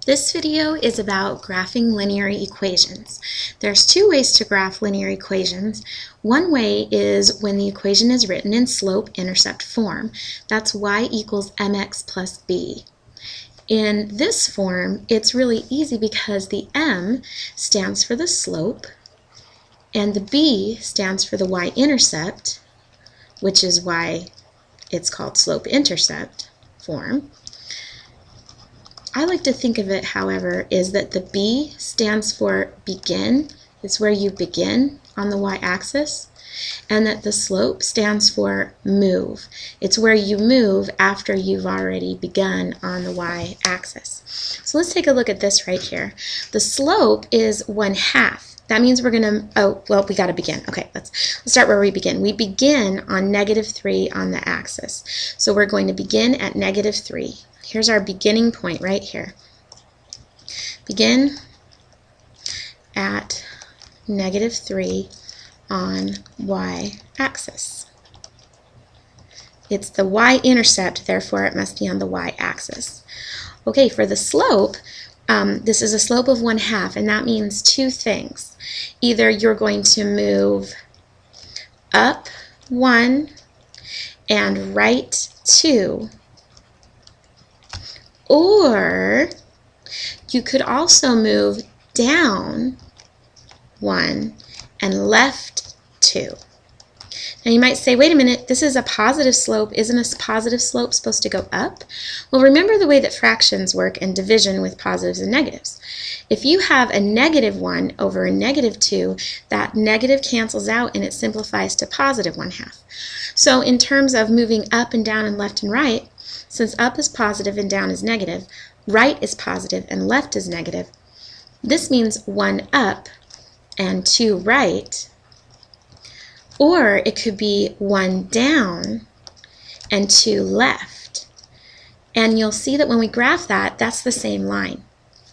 This video is about graphing linear equations. There's two ways to graph linear equations. One way is when the equation is written in slope-intercept form. That's y equals mx plus b. In this form, it's really easy because the m stands for the slope and the b stands for the y-intercept, which is why it's called slope-intercept form. I like to think of it, however, is that the B stands for begin. It's where you begin on the y-axis. And that the slope stands for move. It's where you move after you've already begun on the y-axis. So let's take a look at this right here. The slope is 1/2. That means we're going to, we got to begin. Okay, let's start where we begin. We begin on -3 on the axis. So we're going to begin at -3. Here's our beginning point right here. Begin at -3 on y-axis. It's the y-intercept, therefore it must be on the y-axis. Okay, for the slope, this is a slope of 1/2, and that means two things. Either you're going to move up 1 and right 2, or you could also move down 1 and left 2. Now you might say, wait a minute, this is a positive slope. Isn't a positive slope supposed to go up? Well, remember the way that fractions work and division with positives and negatives. If you have a -1 over a -2, that negative cancels out and it simplifies to positive 1/2. So in terms of moving up and down and left and right, since up is positive and down is negative, right is positive and left is negative, this means 1 up and 2 right, or it could be 1 down and 2 left. And you'll see that when we graph that, that's the same line.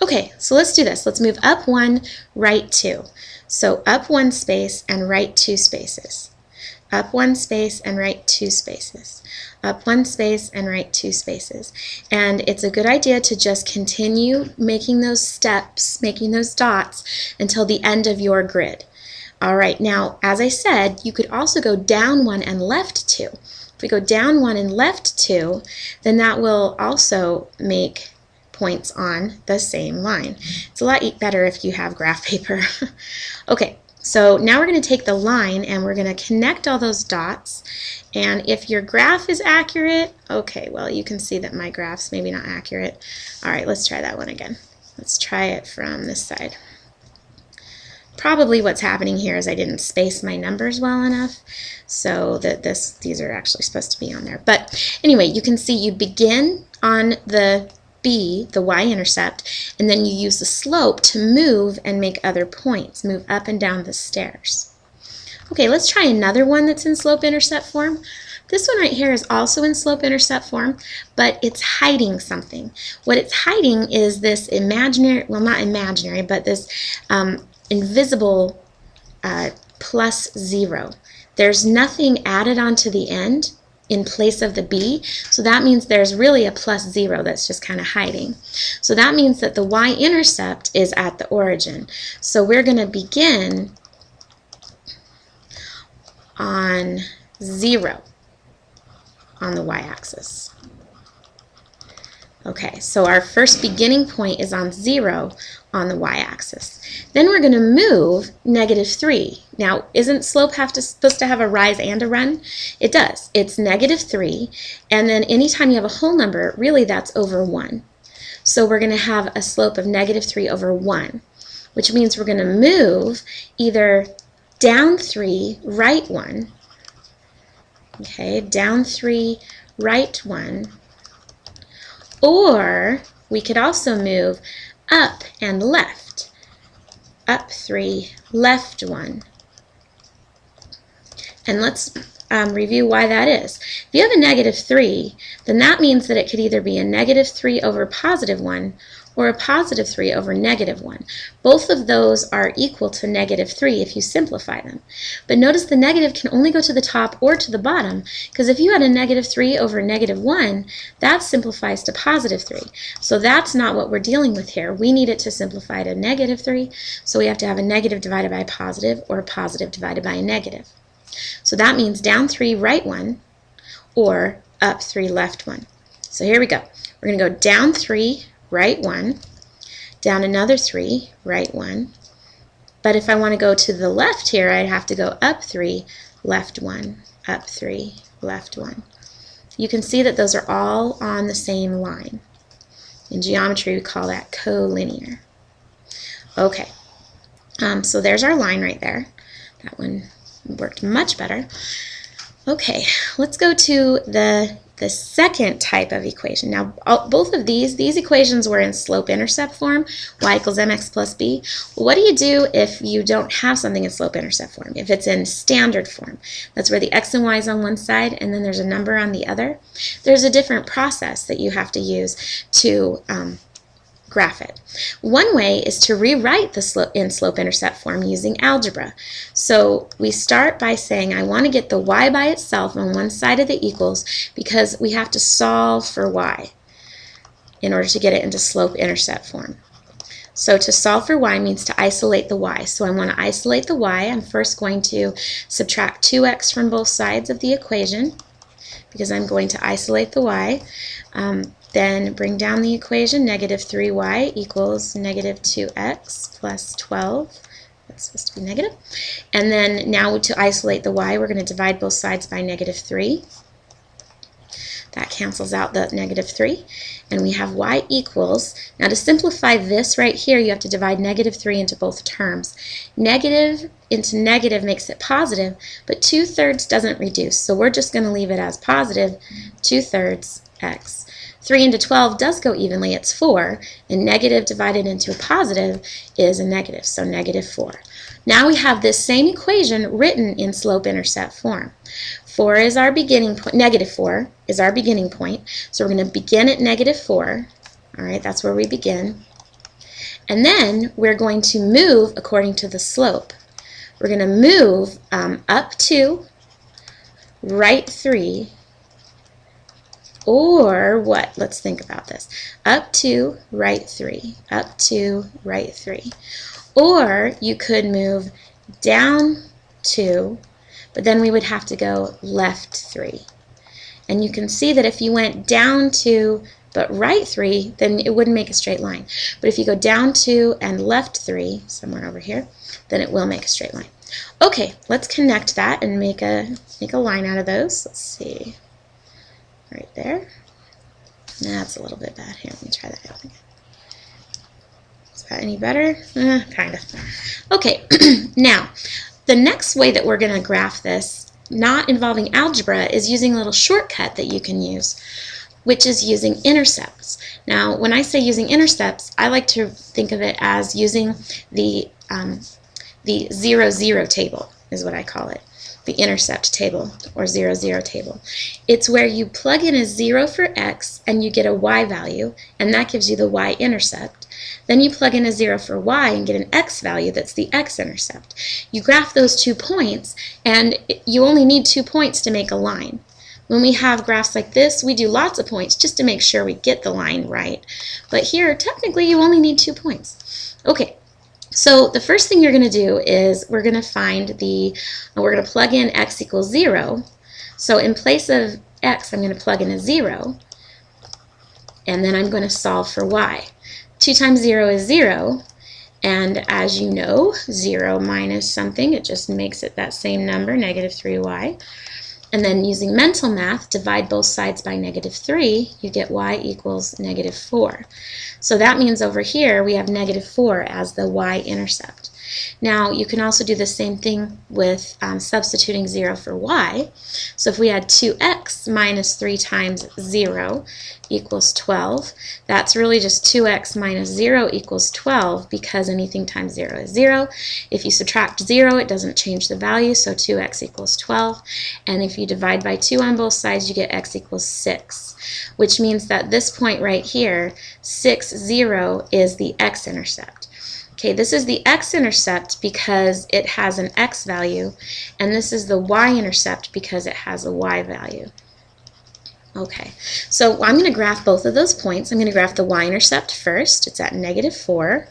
Okay, so let's do this. Let's move up 1, right 2. So up 1 space and right 2 spaces. Up 1 space and right 2 spaces. Up 1 space and right 2 spaces. And it's a good idea to just continue making those steps, making those dots until the end of your grid. All right, now as I said, you could also go down 1 and left 2. If we go down 1 and left 2, then that will also make points on the same line. It's a lot better if you have graph paper. Okay. So now we're going to take the line and we're going to connect all those dots, and if your graph is accurate, okay, well you can see that my graph's maybe not accurate. Alright, let's try that one again. Let's try it from this side. Probably what's happening here is I didn't space my numbers well enough so that these are actually supposed to be on there. But anyway, you can see you begin on the B, the y-intercept, and then you use the slope to move and make other points, move up and down the stairs. Okay, let's try another one that's in slope-intercept form. This one right here is also in slope-intercept form, but it's hiding something. What it's hiding is this imaginary, well not imaginary, but this invisible +0. There's nothing added onto the end in place of the B, so that means there's really a +0 that's just kind of hiding. So that means that the y-intercept is at the origin. So we're going to begin on 0 on the y-axis. Okay, so our first beginning point is on 0 on the y-axis. Then we're going to move -3. Now, isn't slope supposed to have a rise and a run? It does. It's -3, and then anytime you have a whole number, really that's over 1. So we're going to have a slope of -3 over 1, which means we're going to move either down 3, right 1, okay, down 3, right 1, or we could also move up and left. Up 3, left 1. And let's review why that is. If you have a negative 3, then that means that it could either be a negative 3 over positive 1 or a positive 3 over negative 1. Both of those are equal to negative 3 if you simplify them. But notice the negative can only go to the top or to the bottom, because if you had a negative 3 over negative 1, that simplifies to positive 3. So that's not what we're dealing with here. We need it to simplify to negative 3, so we have to have a negative divided by a positive or a positive divided by a negative. So that means down 3, right 1, or up 3, left 1. So here we go. We're going to go down 3, right 1, down another 3, right 1. But if I want to go to the left here, I'd have to go up 3, left 1, up 3, left 1. You can see that those are all on the same line. In geometry, we call that collinear. Okay, so there's our line right there. That one worked much better. Okay, let's go to the second type of equation. Now, both of these equations were in slope-intercept form, y equals mx plus b. Well, what do you do if you don't have something in slope-intercept form? If it's in standard form, that's where the x and y is on one side and then there's a number on the other. There's a different process that you have to use to graph it. One way is to rewrite the slope-intercept form using algebra. So we start by saying I want to get the y by itself on one side of the equals because we have to solve for y in order to get it into slope-intercept form. So to solve for y means to isolate the y. So I want to isolate the y. I'm first going to subtract 2x from both sides of the equation because I'm going to isolate the y. Then bring down the equation, negative 3y equals negative 2x plus 12. That's supposed to be negative. And then now to isolate the y, we're going to divide both sides by negative 3. That cancels out the negative 3. And we have y equals, now to simplify this right here, you have to divide negative 3 into both terms. Negative into negative makes it positive, but 2/3 doesn't reduce. So we're just going to leave it as positive 2/3 x. 3 into 12 does go evenly, it's 4, and negative divided into a positive is a negative, so negative 4. Now we have this same equation written in slope-intercept form. 4 is our beginning point, negative 4 is our beginning point, so we're going to begin at negative 4. All right, that's where we begin. And then we're going to move according to the slope. We're going to move up 2, right 3, or what? Let's think about this. Up 2, right 3. Up 2, right 3. Or you could move down 2, but then we would have to go left 3. And you can see that if you went down 2 but right 3, then it wouldn't make a straight line. But if you go down 2 and left 3, somewhere over here, then it will make a straight line. Okay, let's connect that and make a line out of those. Let's see. Right there. That's a little bit bad. Here, let me try that out again. Is that any better? Kind of. Okay, now, the next way that we're going to graph this, not involving algebra, is using a little shortcut that you can use, which is using intercepts. Now, when I say using intercepts, I like to think of it as using the 0-0 table, is what I call it. The intercept table, or 0-0 table. It's where you plug in a 0 for x and you get a y value, and that gives you the y-intercept. Then you plug in a 0 for y and get an x value, that's the x-intercept. You graph those 2 points, and you only need 2 points to make a line. When we have graphs like this, we do lots of points just to make sure we get the line right. But here, technically, you only need 2 points. Okay. So the first thing you're going to do is we're going to plug in x equals 0. So in place of x, I'm going to plug in a 0, and then I'm going to solve for y. 2 times 0 is 0, and as you know, 0 minus something, it just makes it that same number, negative 3y. And then using mental math, divide both sides by negative 3, you get y equals negative 4. So that means over here we have negative 4 as the y-intercept. Now you can also do the same thing with substituting 0 for y. So if we had 2x minus 3 times 0 equals 12, that's really just 2x minus 0 equals 12 because anything times 0 is 0. If you subtract 0, it doesn't change the value, so 2x equals 12. And if you divide by 2 on both sides, you get x equals 6, which means that this point right here, 6, 0, is the x-intercept. Okay, this is the x-intercept because it has an x value, and this is the y-intercept because it has a y value. Okay, so I'm going to graph both of those points. I'm going to graph the y-intercept first. It's at -4.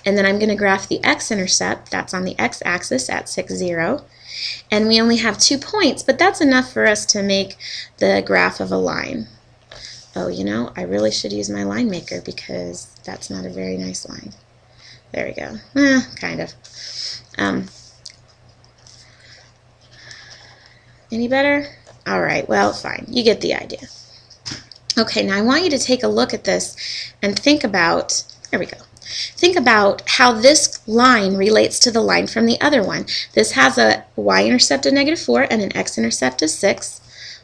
And then I'm going to graph the x-intercept. That's on the x-axis at 6, 0. And we only have 2 points, but that's enough for us to make the graph of a line. Oh, you know, I really should use my line maker because that's not a very nice line. There we go. Kind of. Any better? All right, well, fine. You get the idea. Okay, now I want you to take a look at this and think about, there we go. Think about how this line relates to the line from the other one. This has a y-intercept of -4 and an x-intercept of 6.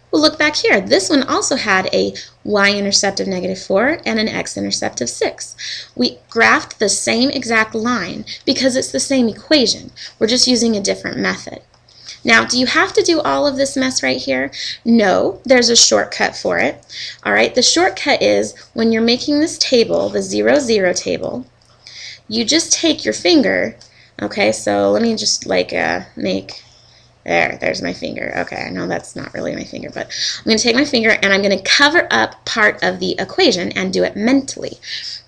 Well, look back here. This one also had a y-intercept of -4 and an x-intercept of 6. We graphed the same exact line because it's the same equation. We're just using a different method. Now, do you have to do all of this mess right here? No, there's a shortcut for it. All right, the shortcut is when you're making this table, the 0, 0 table, you just take your finger. Okay, so let me just like make... There's my finger. Okay, I know that's not really my finger, but I'm going to take my finger and I'm going to cover up part of the equation and do it mentally.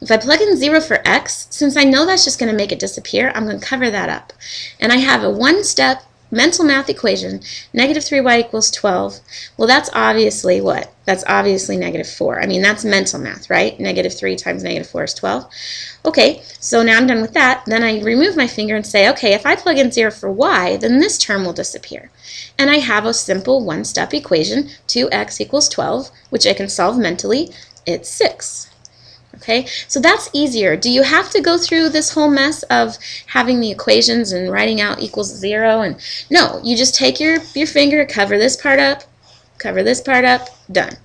If I plug in 0 for x, since I know that's just going to make it disappear, I'm going to cover that up. And I have a one-step mental math equation, -3y equals 12. Well, that's obviously what? That's obviously -4. I mean, that's mental math, right? -3 times -4 is 12. Okay, so now I'm done with that. Then I remove my finger and say, okay, if I plug in 0 for y, then this term will disappear. And I have a simple one-step equation, 2x equals 12, which I can solve mentally. It's 6. Okay, so that's easier. Do you have to go through this whole mess of having the equations and writing out equals 0? And no, you just take your finger, cover this part up, done.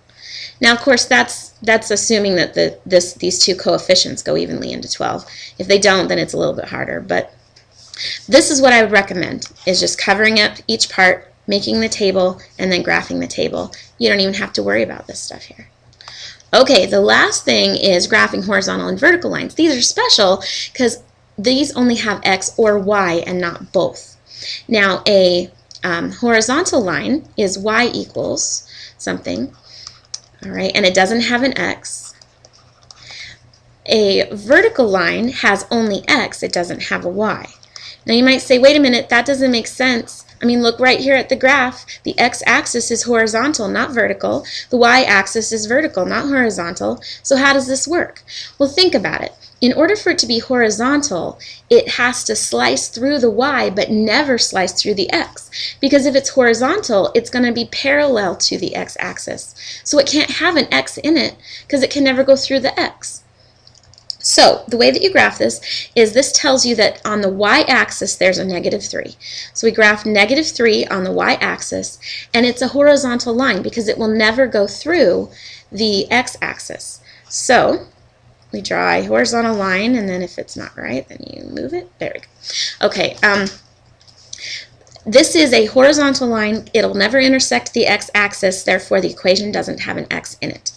Now, of course, that's assuming that these two coefficients go evenly into 12. If they don't, then it's a little bit harder. But this is what I would recommend, is just covering up each part, making the table, and then graphing the table. You don't even have to worry about this stuff here. Okay, the last thing is graphing horizontal and vertical lines. These are special because these only have x or y and not both. Now, a horizontal line is y equals something, all right, and it doesn't have an x. A vertical line has only x, it doesn't have a y. Now you might say, wait a minute, that doesn't make sense. I mean, look right here at the graph. The x-axis is horizontal, not vertical. The y-axis is vertical, not horizontal. So how does this work? Well, think about it. In order for it to be horizontal, it has to slice through the y, but never slice through the x. Because if it's horizontal, it's going to be parallel to the x-axis. So it can't have an x in it because it can never go through the x. So the way that you graph this is this tells you that on the y-axis there's a -3. So we graph -3 on the y-axis, and it's a horizontal line because it will never go through the x-axis. So we draw a horizontal line, and then if it's not right, then you move it. There we go. Okay. This is a horizontal line. It'll never intersect the x-axis, therefore the equation doesn't have an x in it.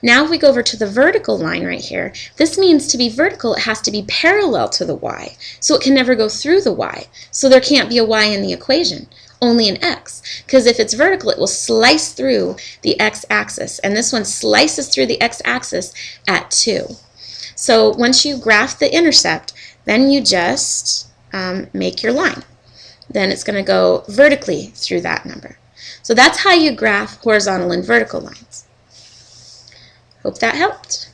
Now if we go over to the vertical line right here, this means to be vertical it has to be parallel to the y, so it can never go through the y. So there can't be a y in the equation, only an x, because if it's vertical it will slice through the x-axis, and this one slices through the x-axis at 2. So once you graph the intercept, then you just make your line. Then it's going to go vertically through that number. So that's how you graph horizontal and vertical lines. Hope that helped.